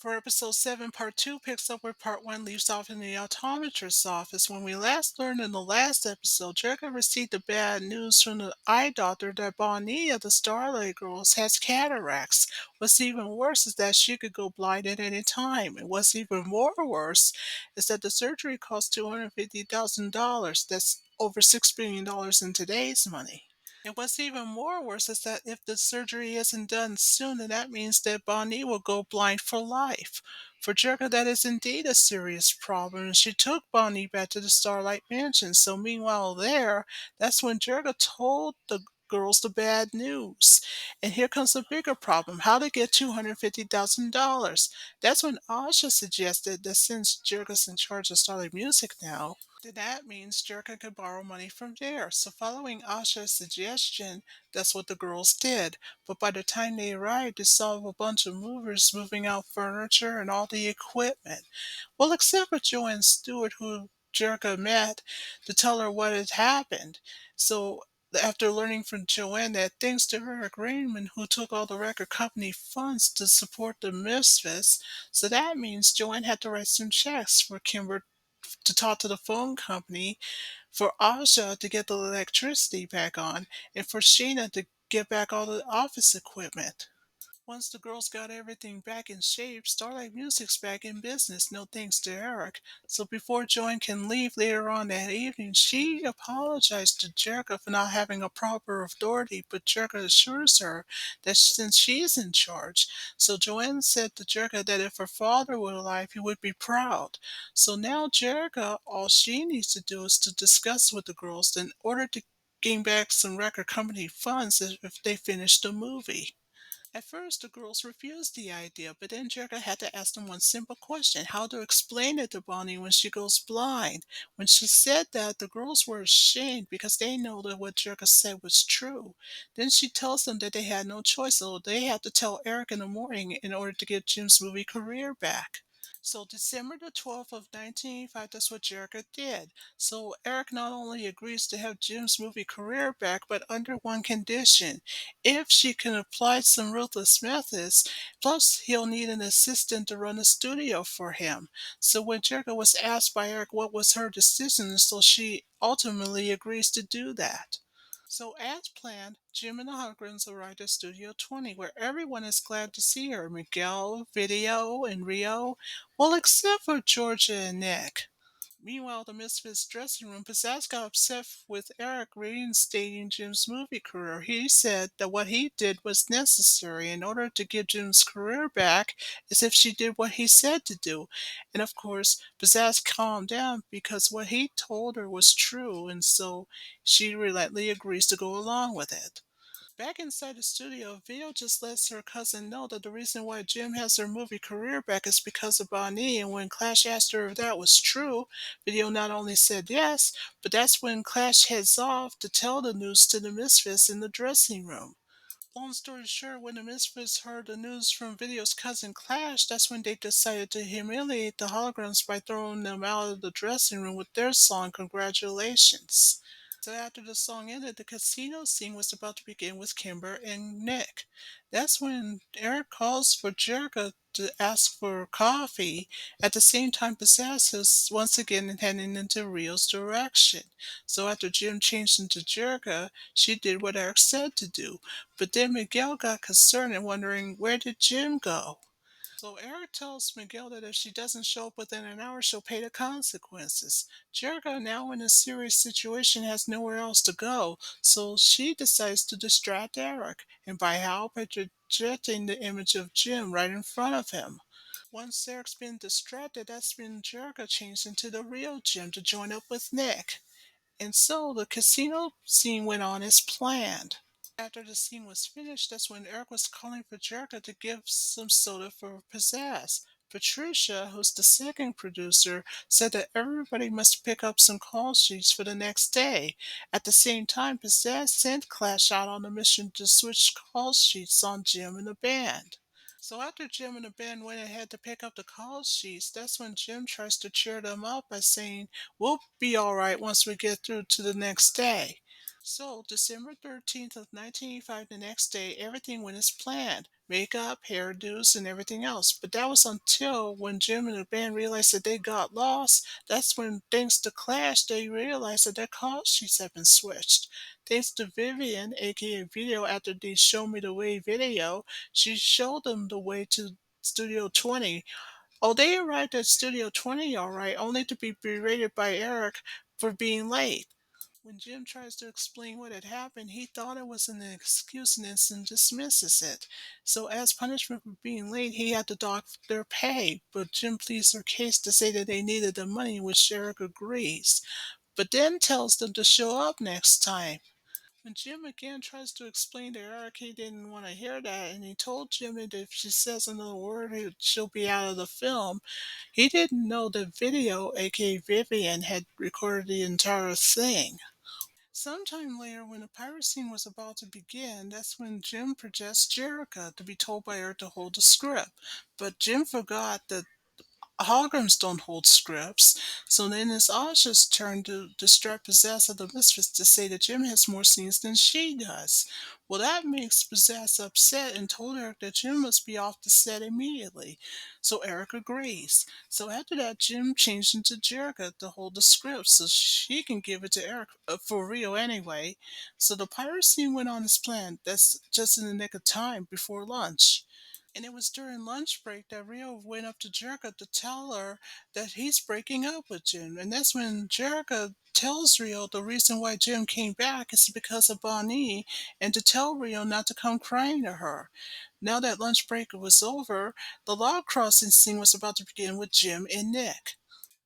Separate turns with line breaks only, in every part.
For episode 7, part 2 picks up where part 1 leaves off in the optometrist's office. When we last learned in the last episode, Jerrica received the bad news from the eye doctor that Bonnie of the Starlight Girls has cataracts. What's even worse is that she could go blind at any time. And what's even more worse is that the surgery cost $250,000. That's over $6 billion in today's money. And what's even more worse is that if the surgery isn't done soon, then that means that Bonnie will go blind for life. For Jerka, that is indeed a serious problem, and she took Bonnie back to the Starlight Mansion. So meanwhile there, that's when Jerka told the girls the bad news. And here comes the bigger problem, how to get $250,000. That's when Asha suggested that since Jerka's in charge of Starlight Music now, then that means Jerka could borrow money from there. So, following Asha's suggestion, that's what the girls did. But by the time they arrived, they saw a bunch of movers moving out furniture and all the equipment. Well, except for Joanne Stewart, who Jerka met to tell her what had happened. So, after learning from Joanne that thanks to Eric Raymond, who took all the record company funds to support the Misfits, so that means Joanne had to write some checks for Kimber to talk to the phone company, for Asha to get the electricity back on, and for Sheena to get back all the office equipment. Once the girls got everything back in shape, Starlight Music's back in business, no thanks to Eric. So before Joan can leave later on that evening, she apologized to Jerrica for not having a proper authority, but Jerrica assures her that since she's in charge, so Joanne said to Jerrica that if her father were alive, he would be proud. So now Jerrica, all she needs to do is to discuss with the girls in order to gain back some record company funds if they finish the movie. At first, the girls refused the idea, but then Jerka had to ask them one simple question, how to explain it to Bonnie when she goes blind. When she said that, the girls were ashamed because they know that what Jerka said was true. Then she tells them that they had no choice, so they had to tell Eric in the morning in order to get Jim's movie career back. So December the 12th of 1985, that's what Jerrica did. So Eric not only agrees to have Jim's movie career back, but under one condition. If she can apply some ruthless methods, plus he'll need an assistant to run a studio for him. So when Jerrica was asked by Eric what was her decision, so she ultimately agrees to do that. So, as planned, Jim and the Holograms arrived at Studio 20, where everyone is glad to see her Miguel, Video, and Rio. Well, except for Georgia and Nick. Meanwhile, the Misfits dressing room, Pizzazz got upset with Eric reinstating Jim's movie career. He said that what he did was necessary in order to give Jim's career back, as if she did what he said to do. And of course, Pizzazz calmed down because what he told her was true, and so she reluctantly agrees to go along with it. Back inside the studio, Vio just lets her cousin know that the reason why Jim has her movie career back is because of Bonnie, and when Clash asked her if that was true, Video not only said yes, but that's when Clash heads off to tell the news to the Misfits in the dressing room. Long story short, when the Misfits heard the news from Video's cousin Clash, that's when they decided to humiliate the holograms by throwing them out of the dressing room with their song Congratulations. So after the song ended, the casino scene was about to begin with Kimber and Nick. That's when Eric calls for Jerrica to ask for coffee. At the same time, Pizzazz is once again heading into Rio's direction. So after Jim changed into Jerrica, she did what Eric said to do. But then Miguel got concerned and wondering where did Jim go? So Eric tells Miguel that if she doesn't show up within an hour, she'll pay the consequences. Jericho, now in a serious situation, has nowhere else to go, so she decides to distract Eric. And by how? By projecting the image of Jim right in front of him. Once Eric's been distracted, that's when Jericho changed into the real Jim to join up with Nick. And so the casino scene went on as planned. After the scene was finished, that's when Eric was calling for Jerrica to give some soda for Pizzazz. Patricia, who's the second producer, said that everybody must pick up some call sheets for the next day. At the same time, Pizzazz sent Clash out on a mission to switch call sheets on Jim and the band. So after Jim and the band went ahead to pick up the call sheets, that's when Jim tries to cheer them up by saying, "We'll be all right once we get through to the next day." So, December 13th of 1985, the next day, everything went as planned. Makeup, hairdos, and everything else. But that was until when Jim and the band realized that they got lost. That's when, thanks to Clash, they realized that their call sheets had been switched. Thanks to Vivian, aka Video, after the Show Me the Way video, she showed them the way to Studio 20. Oh, they arrived at Studio 20 all right, only to be berated by Eric for being late. When Jim tries to explain what had happened, he thought it was an excuse and instant dismisses it. So, as punishment for being late, he had to dock their pay. But Jim pleads their case to say that they needed the money, which Eric agrees, but then tells them to show up next time. When Jim again tries to explain to Eric, he didn't want to hear that, and he told Jim that if she says another word, she'll be out of the film. He didn't know that Video, aka Vivian, had recorded the entire thing. Sometime later, when the pirate scene was about to begin, that's when Jim projects Jerrica to be told by her to hold the script. But Jim forgot that holograms don't hold scripts, so then it's Asha's turn to distract Pizzazz of the Mistress to say that Jim has more scenes than she does. Well, that makes Pizzazz upset and told Eric that Jim must be off the set immediately. So Eric agrees. So after that, Jim changed into Jerrica to hold the script so she can give it to Eric for real anyway. So the pirate scene went on as planned. That's just in the nick of time before lunch. And it was during lunch break that Rio went up to Jerrica to tell her that he's breaking up with Jim. And that's when Jerrica tells Rio the reason why Jim came back is because of Bonnie and to tell Rio not to come crying to her. Now that lunch break was over, the log crossing scene was about to begin with Jim and Nick.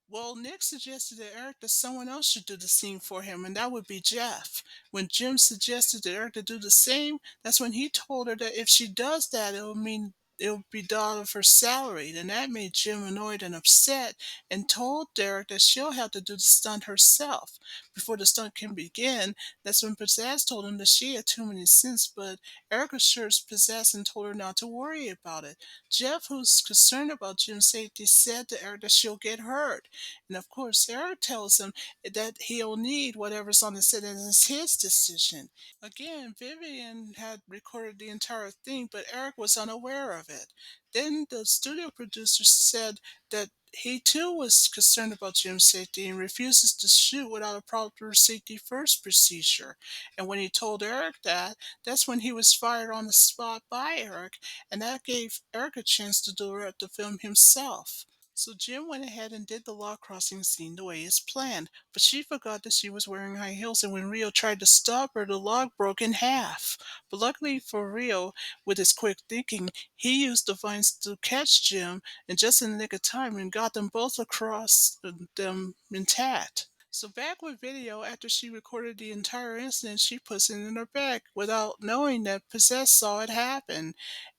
Well, Nick suggested to Eric that someone else should do the scene for him, and that would be Jeff. When Jim suggested to Eric to do the same, that's when he told her that if she does that, it'll mean it'll be out of her salary. And that made Jim annoyed and upset and told Derek that she'll have to do the stunt herself. Before the stunt can begin, that's when Pizzazz told him that she had too many cents, but Eric assures Pizzazz and told her not to worry about it. Jeff, who's concerned about Jim's safety, said to Eric that she'll get hurt. And of course, Eric tells him that he'll need whatever's on the set and it's his decision. Again, Vivian had recorded the entire thing, but Eric was unaware of it. Then the studio producer said that he too was concerned about Jim's safety and refuses to shoot without a proper safety first procedure. And when he told Eric that, that's when he was fired on the spot by Eric, and that gave Eric a chance to direct the film himself. So Jim went ahead and did the log crossing scene the way it's planned, but she forgot that she was wearing high heels, and when Rio tried to stop her, the log broke in half. But luckily for Rio, with his quick thinking, he used the vines to catch Jim, and just in the nick of time, and got them both across them intact. So back with Video, after she recorded the entire incident, she puts it in her bag without knowing that Possess saw it happen.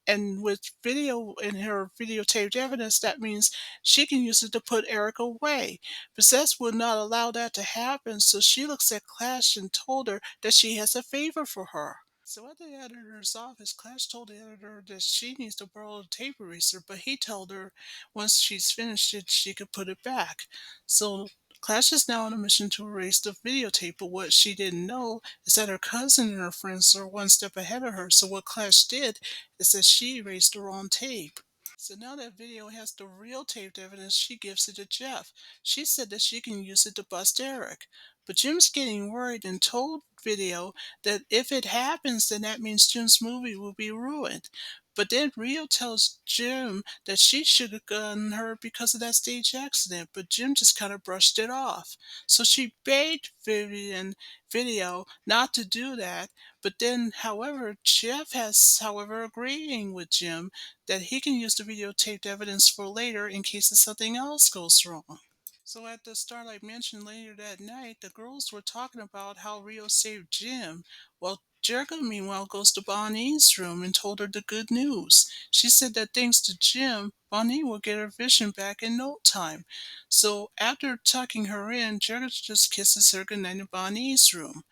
And with Video in her videotaped evidence, that means she can use it to put Eric away. Possess would not allow that to happen, so she looks at Clash and told her that she has a favor for her. So at the editor's office, Clash told the editor that she needs to borrow the tape eraser, but he told her once she's finished it, she could put it back. So Clash is now on a mission to erase the videotape, but what she didn't know is that her cousin and her friends are one step ahead of her. So what Clash did is that she erased the wrong tape. So now that Video has the real taped evidence, she gives it to Jeff. She said that she can use it to bust Eric. But Jim's getting worried and told Video that if it happens, then that means Jim's movie will be ruined. But then Rio tells Jim that she should have gotten her because of that stage accident, but Jim just kind of brushed it off. So she begged Vivian Video not to do that, but then, however, Jeff has, however, agreeing with Jim that he can use the videotaped evidence for later in case something else goes wrong. So at the Starlight Mansion later that night, the girls were talking about how Rio saved Jim, while Jerrica meanwhile goes to Bonnie's room and told her the good news. She said that thanks to Jim, Bonnie will get her vision back in no time. So after tucking her in, Jerrica just kisses her goodnight in Bonnie's room.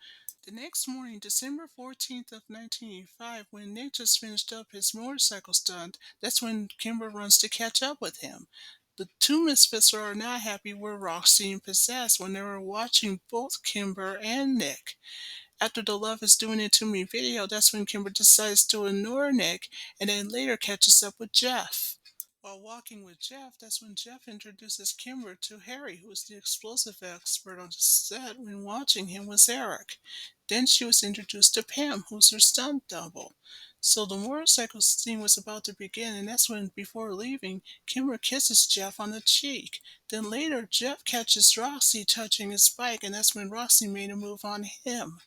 The next morning, December 14th of 1985, when Nick just finished up his motorcycle stunt, that's when Kimber runs to catch up with him. The two misfits are not happy where Roxy and Possessed when they were watching both Kimber and Nick. After the Love is Doing It To Me video, that's when Kimber decides to ignore Nick and then later catches up with Jeff. While walking with Jeff, that's when Jeff introduces Kimber to Harry, who is the explosive expert on the set when watching him was Eric. Then she was introduced to Pam, who's her stunt double. So the motorcycle scene was about to begin, and that's when, before leaving, Kimber kisses Jeff on the cheek. Then later, Jeff catches Roxy touching his bike, and that's when Roxy made a move on him.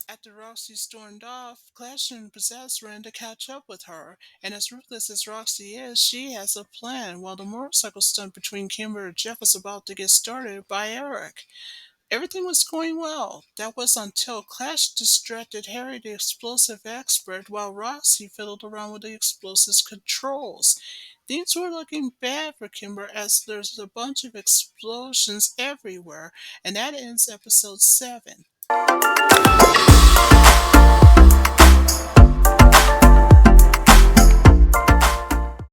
After Roxy stormed off, Clash and Possess ran to catch up with her, and as ruthless as Roxy is, she has a plan while the motorcycle stunt between Kimber and Jeff was about to get started by Eric. Everything was going well. That was until Clash distracted Harry, the explosive expert, while Roxy fiddled around with the explosives controls. Things were looking bad for Kimber as there's a bunch of explosions everywhere, and that ends episode 7.